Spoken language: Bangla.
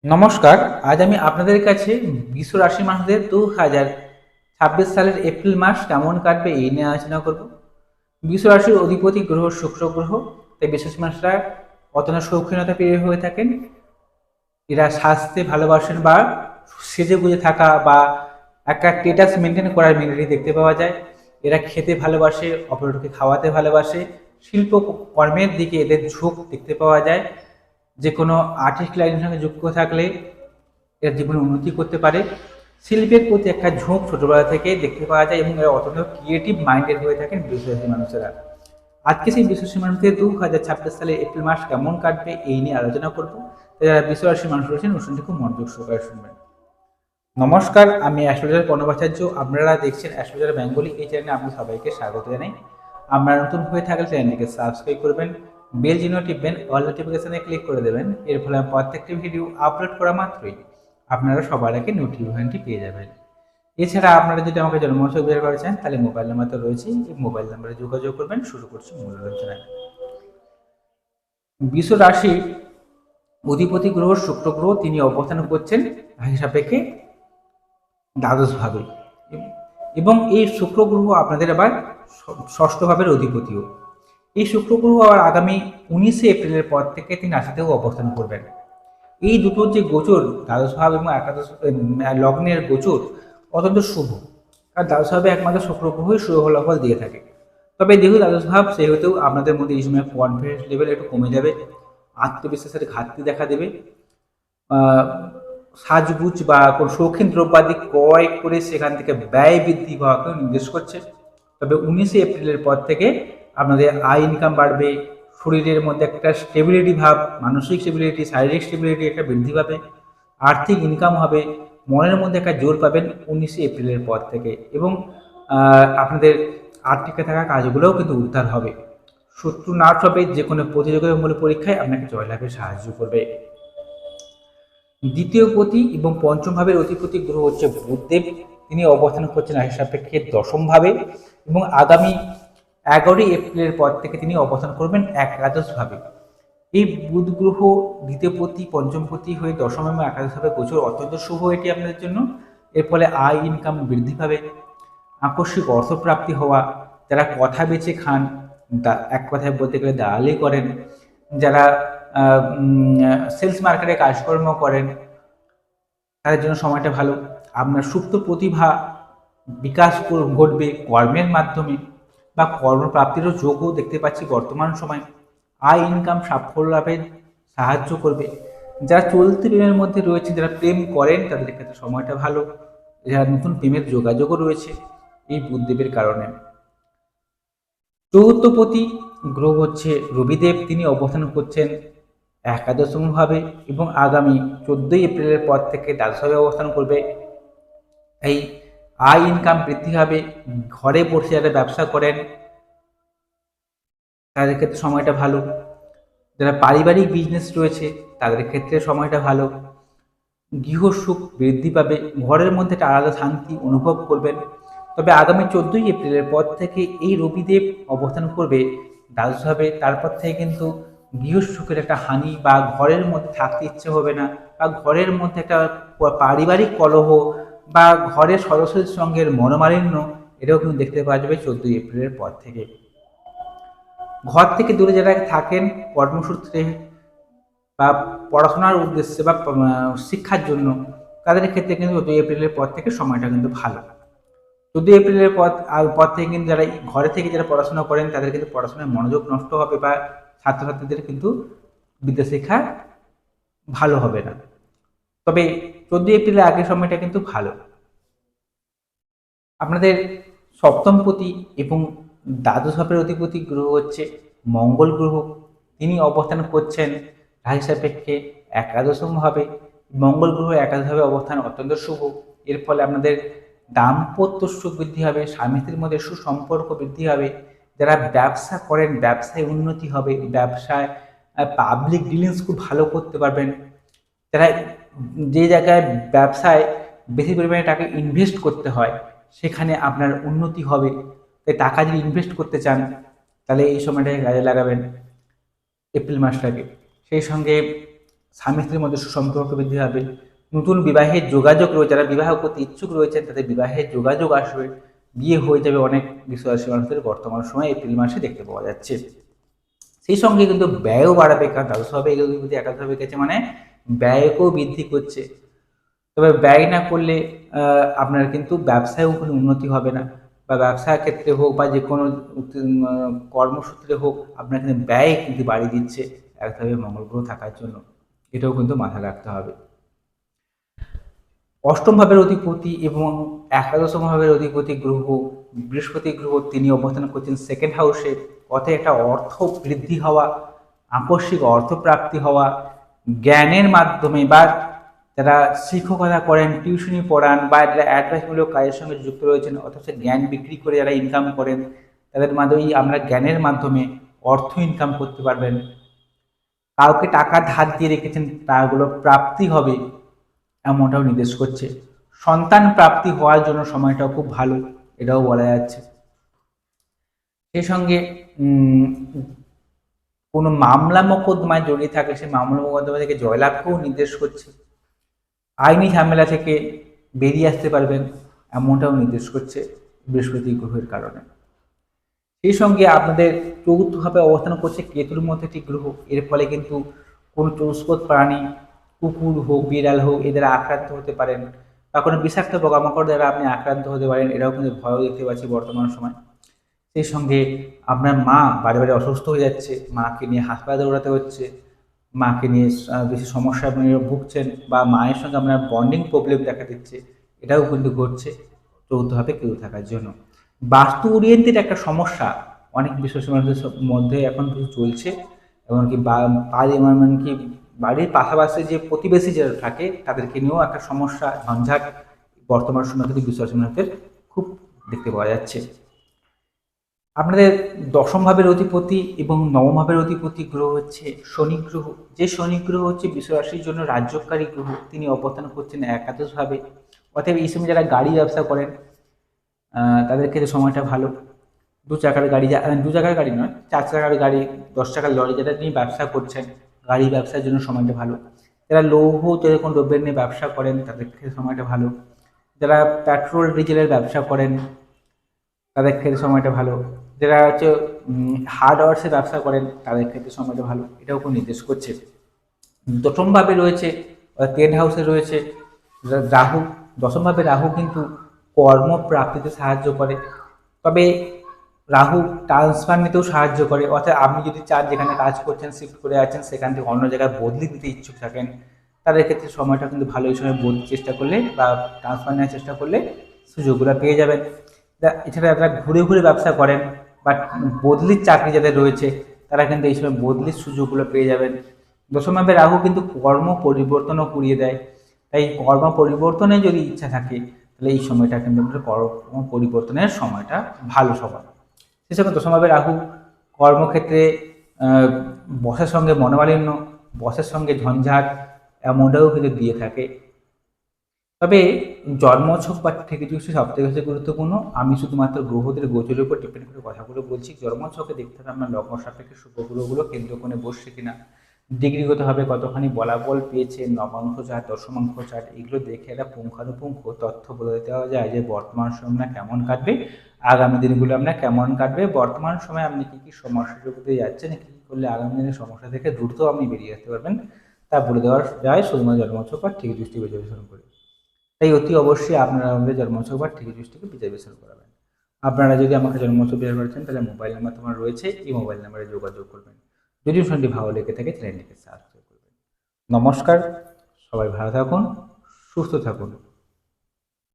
নমস্কার। আজ আমি আপনাদের কাছে বিশ্ব রাশি মানুষদের 2026 সালের এপ্রিল মাস কেমন কাটবে এই নিয়ে আলোচনা করব। বিশ্ব রাশির অধিপতি গ্রহ শুক্র গ্রহ, তাই বিশেষ মানুষরা অত্যন্ত শৌখিনতা প্রিয় হয়ে থাকেন। এরা স্বাস্থ্যে ভালোবাসেন বা সেজে গুজে থাকা বা একটা স্টেটাস মেনটেন করার মেন্টালিটি দেখতে পাওয়া যায়। এরা খেতে ভালোবাসে, অপরকে খাওয়াতে ভালোবাসে। শিল্প কর্মের দিকে এদের ঝোঁক দেখতে পাওয়া যায়। যে কোনো আর্টিস্ট লাইনের সঙ্গে যুক্ত থাকলে এরা জীবনে উন্নতি করতে পারে। শিল্পের প্রতি একটা ঝোঁক ছোটবেলা থেকে দেখতে পাওয়া যায় এবং এরা অত্যন্ত ক্রিয়েটিভ মাইন্ডেড হয়ে থাকেন বিশ্বাসী মানুষেরা। আজকে সেই বিশ্বাসী মানুষদের 2026 সালে এপ্রিল মাস কেমন কাটবে এই নিয়ে আলোচনা করব। তাই যারা বিশ্বাসী মানুষ রয়েছেন অনুষ্ঠানটি খুব মনোযোগ সহকারে শুনবেন। নমস্কার, আমি অ্যাস্ট্রোলজার প্রণবাচার্য। আপনারা দেখছেন অ্যাস্ট্রোলজার বেঙ্গলি। এই চ্যানেলে আপনি সবাইকে স্বাগত জানাই। আপনারা নতুন হয়ে থাকলে চ্যানেলটিকে সাবস্ক্রাইব করবেন, বেল চিহ্ন টিপবেন, অল নোটিফিকেশনে ক্লিক করে দেবেন। এর ফলে প্রত্যেকটি ভিডিও আপলোড করা মাত্রই আপনারা সবার আগে নোটিফিকেশনটি পেয়ে যাবেন। এছাড়া আপনারা যদি আমাকে জন্মোৎসব বের করে চান তাহলে মোবাইল নাম্বার তো রয়েছেই, এই মোবাইল নাম্বারে যোগাযোগ করবেন। শুরু করছি মূল আলোচনায়। বিশ্ব রাশি অধিপতি গ্রহ শুক্র গ্রহ, তিনি অবস্থান করছেন রাশি সাপেক্ষে দ্বাদশ ভাবে, এবং এই শুক্র গ্রহ আপনাদের আবার ষষ্ঠ ভাবের অধিপতিও। এই শুক্র গ্রহ আবার আগামী 19শে এপ্রিলের পর থেকে তিনি রাশিতেও অবস্থান করবেন। এই দুটোর যে গোচর, দ্বাদশ ভাব এবং একাদশ লগ্নের গোচর অত্যন্ত শুভ। আর দ্বাদশ ভাবে একমাত্র শুক্র গ্রহই শুভ ফলাফল দিয়ে থাকে। তবে যেহেতু দ্বাদশ ভাব, সেহেতু আপনাদের মধ্যে এই সময় কনফিডেন্স লেভেল একটু কমে যাবে, আত্মবিশ্বাসের ঘাটতি দেখা দেবে। সাজগুজ বা কোনো শৌখিন দ্রব্যাদি ক্রয় করে সেখান থেকে ব্যয় বৃদ্ধি হওয়াকেও নির্দেশ করছে। তবে 19শে এপ্রিলের পর থেকে আপনাদের আয় ইনকাম বাড়বে, শরীরের মধ্যে একটা স্টেবিলিটি ভাব, মানসিক স্টেবিলিটি, শারীরিক স্টেবিলিটি একটা বৃদ্ধি পাবে, আর্থিক ইনকাম হবে, মনের মধ্যে একটা জোর পাবেন 19শে এপ্রিলের পর থেকে। এবং আপনাদের আটকে থাকা কাজগুলোও কিন্তু উদ্ধার হবে। শত্রু নাশ হবে, যে কোনো প্রতিযোগিতামূলক পরীক্ষায় আপনাকে জয়লাভে সাহায্য করবে। দ্বিতীয় পতি এবং পঞ্চম ভাবের অধিপতি গ্রহ হচ্ছে বুধদেব। তিনি অবস্থান করছেন রাশি সাপেক্ষে দশম ভাবে এবং আগামী 11ই এপ্রিলের পর থেকে তিনি অবস্থান করবেন একাদশ ভাবে। এই বুধ গ্রহ দ্বিতীয় পতি পঞ্চম পতি হয়ে দশম এবং একাদশ ভাবে গোচর অত্যন্ত শুভ এটি আপনাদের জন্য। এর ফলে আয় ইনকাম বৃদ্ধি পাবে, আকস্মিক অর্থপ্রাপ্তি হওয়া, যারা কথা বেচে খান, এক কথায় বলতে গেলে দালালি করেন, যারা সেলস মার্কেটে কাজকর্ম করেন, তাদের জন্য সময়টা ভালো। আপনার সুপ্ত প্রতিভা বিকাশ ঘটবে কর্মের মাধ্যমে, বা কর্মপ্রাপ্তিরও যোগও দেখতে পাচ্ছি বর্তমান সময়। আয় ইনকাম সাফল্য লাভে সাহায্য করবে। যারা চলতি প্রেমের মধ্যে রয়েছে, যারা প্রেম করেন, তাদের ক্ষেত্রে সময়টা ভালো। যারা নতুন প্রেমের যোগাযোগও রয়েছে এই বুধদেবের কারণে। চতুর্থপতি গ্রহ হচ্ছে রবিদেব। তিনি অবস্থান করছেন একাদশম ভাবে এবং আগামী 14ই এপ্রিলের পর থেকে দ্বাদশভাবে অবস্থান করবে। এই আয় ইনকাম বৃদ্ধি হবে। ঘরে বসে যারা ব্যবসা করেন তাদের ক্ষেত্রে সময়টা ভালো। যারা পারিবারিক বিজনেস রয়েছে তাদের ক্ষেত্রে সময়টা ভালো। গৃহসুখ বৃদ্ধি পাবে, ঘরের মধ্যে একটা আলাদা শান্তি অনুভব করবেন। তবে আগামী 14ই এপ্রিলের পর থেকে এই রবিদেব অবস্থান করবে দ্বাদশভাবে। তারপর থেকে কিন্তু গৃহসুখের একটা হানি, বা ঘরের মধ্যে থাকতে ইচ্ছে হবে না, বা ঘরের মধ্যে একটা পারিবারিক কলহ, বা ঘরের সদস্যদের সঙ্গে মনোমালিন্য, এটাও কিন্তু দেখতে পাওয়া যাবে 14ই এপ্রিলের পর থেকে। ঘর থেকে দূরে যারা থাকেন কর্মসূত্রে বা পড়াশোনার উদ্দেশ্যে বা শিক্ষার জন্য, তাদের ক্ষেত্রে কিন্তু 14 এপ্রিলের পর থেকে সময়টা কিন্তু ভালো। 14 এপ্রিলের পর থেকে কিন্তু যারা ঘরে থেকে যারা পড়াশোনা করেন তাদের কিন্তু পড়াশোনায় মনোযোগ নষ্ট হবে, বা ছাত্রছাত্রীদের কিন্তু বিদ্যাশিক্ষা ভালো হবে না। তবে 14 এপ্রিলের আগের সময়টা কিন্তু ভালো। আপনাদের সপ্তমপতি এবং দ্বাদশ ভাবের অধিপতি গ্রহ হচ্ছে মঙ্গল গ্রহ। তিনি অবস্থান করছেন রাশি সাপেক্ষে একাদশম ভাবে। মঙ্গল গ্রহ একাদশভাবে অবস্থান অত্যন্ত শুভ। এর ফলে আপনাদের দাম্পত্য সুখ বৃদ্ধি হবে, স্বামী স্ত্রীর মধ্যে সুসম্পর্ক বৃদ্ধি হবে। যারা ব্যবসা করেন ব্যবসায় উন্নতি হবে, ব্যবসায় পাবলিক ডিলিংস খুব ভালো করতে পারবেন। যারা যে জায়গায় ব্যবসায় বেশি পরিমাণে টাকা ইনভেস্ট করতে হয় সেখানে আপনার উন্নতি হবে। তাই টাকা যদি ইনভেস্ট করতে চান তাহলে এই সময়টাকে কাজে লাগাবেন, এপ্রিল মাসটাকে। সেই সঙ্গে স্বামী স্ত্রীর মধ্যে সুসম্পর্ক বৃদ্ধি হবে, নতুন বিবাহের যোগাযোগ রয়েছে, যারা বিবাহ করতে ইচ্ছুক রয়েছেন তাদের বিবাহের যোগাযোগ আসবে, বিয়ে হয়ে যাবে অনেক বৃষ রাশি মানুষদের বর্তমান সময় এপ্রিল মাসে দেখতে পাওয়া যাচ্ছে। সেই সঙ্গে কিন্তু ব্যয়ও বাড়াবে, কারণ দ্বাদশভাবে একাদশভাবে একাদশভাবে গেছে মানে ব্যয়কেও বৃদ্ধি করছে। তবে ব্যয় না করলে আপনার কিন্তু ব্যবসায়ও কোনো উন্নতি হবে না, বা ব্যবসার ক্ষেত্রে হোক বা যে কোনো কর্মসূত্রে হোক আপনার কিন্তু ব্যয় কিন্তু বাড়িয়ে দিচ্ছে একভাবে মঙ্গল গ্রহ থাকার জন্য, এটাও কিন্তু মাথায় রাখতে হবে। অষ্টম ভাবের অধিপতি এবং একাদশম ভাবের অধিপতি গ্রহ বৃহস্পতি গ্রহ তিনি অবস্থান করছেন সেকেন্ড হাউসে, অর্থাৎ একটা অর্থ বৃদ্ধি হওয়া, আকস্মিক অর্থপ্রাপ্তি হওয়া, জ্ঞানের মাধ্যমে বা যারা শিক্ষকতা করেন, টিউশনি পড়ান বা যারা অ্যাডভাইসমূলক কাজের সঙ্গে যুক্ত রয়েছেন, অথচ জ্ঞান বিক্রি করে যারা ইনকাম করেন তাদের মাধ্যমে আমরা জ্ঞানের মাধ্যমে অর্থ ইনকাম করতে পারবেন। কাউকে টাকা ধার দিয়ে রেখেছেন টাকাগুলো প্রাপ্তি হবে এমনটাও নির্দেশ করছে। সন্তান প্রাপ্তি হওয়ার জন্য সময়টাও খুব ভালো, এটাও বলা যাচ্ছে। সেই সঙ্গে কোনো মামলা মোকদ্দমায় জড়িয়ে থাকলে সেই মামলা মোকদ্দমা থেকে জয়লাভকেও নির্দেশ করছে। আইনি ঝামেলা থেকে বেরিয়ে আসতে পারবেন এমনটাও নির্দেশ করছে বৃহস্পতি গ্রহের কারণে। সেই সঙ্গে আপনাদের চতুর্থভাবে অবস্থান করছে কেতুর মধ্যে একটি গ্রহ, এর ফলে কিন্তু কোনো চতুষ্পদ প্রাণী, কুকুর হোক বিড়াল হোক এদের আক্রান্ত হতে পারেন, বা কোনো বিষাক্ত পোকামাকড় দ্বারা আপনি আক্রান্ত হতে পারেন, এরাও কিন্তু ভয়ও দেখতে পাচ্ছি বর্তমান সময়। সেই সঙ্গে আপনার মা বারে বারে অসুস্থ হয়ে যাচ্ছে, মাকে নিয়ে হাসপাতালে দৌড়াতে হচ্ছে, মাকে নিয়ে বেশি সমস্যা আপনি ভুগছেন, বা মায়ের সঙ্গে আপনার বন্ডিং প্রবলেম দেখা দিচ্ছে, এটাও কিন্তু ঘটছে চৌথভাবে কেউ থাকার জন্য। বাস্তু ওরিয়েন্টেড একটা সমস্যা অনেক বিশ্বাসী মানুষদের মধ্যে এখন কিছু চলছে, এমনকি এমনকি বাড়ির পাশাপাশি যে প্রতিবেশী যারা থাকে তাদেরকে নিয়েও একটা সমস্যা ঝঞ্ঝাট বর্তমান সময় কিন্তু বিশ্বাসী মানুষদের খুব দেখতে পাওয়া যাচ্ছে। আপনাদের দশম ভাবের অধিপতি এবং নবম ভাবের অধিপতি গ্রহ হচ্ছে শনি গ্রহ, যে শনি গ্রহ হচ্ছে বিশ্বরাশির জন্য রাজ্যকারী গ্রহ, তিনি অবস্থান করছেন একাদশভাবে। অতএব এই সময় যারা গাড়ি ব্যবসা করেন তাদের ক্ষেত্রে সময়টা ভালো। দু চাকার গাড়ি নয়, 4 চাকার গাড়ি, 10 চাকার লরি যেটা নিয়ে ব্যবসা করছেন, গাড়ি ব্যবসার জন্য সময়টা ভালো। যারা লৌহ যেরকম দ্রব্যের নিয়ে ব্যবসা করেন তাদের ক্ষেত্রে সময়টা ভালো। যারা পেট্রোল ডিজেলের ব্যবসা করেন তাদের ক্ষেত্রে সময়টা ভালো। যারা হচ্ছে হার্ডওয়ার্সের ব্যবসা করেন তাদের ক্ষেত্রে সময়টা ভালো, এটাও খুব নির্দেশ করছে। দশমভাবে রয়েছে 10th হাউসে রয়েছে রাহু। দশমভাবে রাহু কিন্তু কর্মপ্রাপ্তিতে সাহায্য করে, তবে রাহু ট্রান্সফার নিতেও সাহায্য করে, অর্থাৎ আপনি যদি চান যেখানে কাজ করছেন শিফট করে আছেন সেখান থেকে অন্য জায়গায় বদলি দিতে ইচ্ছুক থাকেন তাদের ক্ষেত্রে সময়টা কিন্তু ভালো, এই সময় বদলির চেষ্টা করলে বা ট্রান্সফার নেওয়ার চেষ্টা করলে সুযোগগুলো পেয়ে যাবেন। এছাড়া যারা ঘুরে ঘুরে ব্যবসা করেন বা বদলির চাকরি যাদের রয়েছে তারা কিন্তু এই সময় বদলির সুযোগগুলো পেয়ে যাবেন। দশমভাবে রাহু কিন্তু কর্ম পরিবর্তনও করিয়ে দেয়, তাই কর্ম পরিবর্তনে যদি ইচ্ছা থাকে তাহলে এই সময়টা কিন্তু কর্ম পরিবর্তনের সময়টা ভালো সময়। সেই সঙ্গে দশমভাবে রাহু কর্মক্ষেত্রে বসের সঙ্গে মনোমালিন্য, বসের সঙ্গে ঝঞ্ঝাট এমনটাও কিন্তু দিয়ে থাকে। তবে জন্মছক বা ঠিকজোশী সব থেকে বেশি গুরুত্বপূর্ণ। আমি শুধুমাত্র গ্রহদের গোচরের উপর ডিপেন্ড করে কথাগুলো বলছি। জন্মছকে দেখতে হবে আপনার লগ্ন সাপেক্ষে শুভ গ্রহগুলো কেন্দ্রকোণে বসছে কিনা, ডিগ্রিগতভাবে কতখানি বলাবল পেয়েছে, নবাংশ চার্ট, দশমাংশ চার্ট, এগুলো দেখে একটা পুঙ্খানুপুঙ্খ তথ্য বলে দেওয়া যায় যে বর্তমান সময় কেমন কাটবে, আগামী দিনগুলো আপনার কেমন কাটবে, বর্তমান সময়ে আপনি কী কী সমস্যার মধ্যে যাচ্ছেন, কী কী করলে আগামী দিনের সমস্যা থেকে দ্রুত আপনি বেরিয়ে আসতে পারবেন তা বলে দেওয়া যায় শুধুমাত্র জন্মছক বা ঠিক দৃষ্টি বিশ্লেষণ করে। তাই অতি অবশ্যই আপনারা আমাদের জন্মছক বা ঠিক দৃষ্টিকে বিচার বিশ্লেষণ করাবেন। আপনারা যদি আমাকে জন্মছক বিচার করেছেন তাহলে মোবাইল নাম্বার তোমার রয়েছে, এই মোবাইল নাম্বারে যোগাযোগ করবেন। যদি অনুষ্ঠানটি ভালো লেগে থাকে চ্যানেলটিকে সাবস্ক্রাইব করবেন। নমস্কার, সবাই ভালো থাকুন, সুস্থ থাকুন।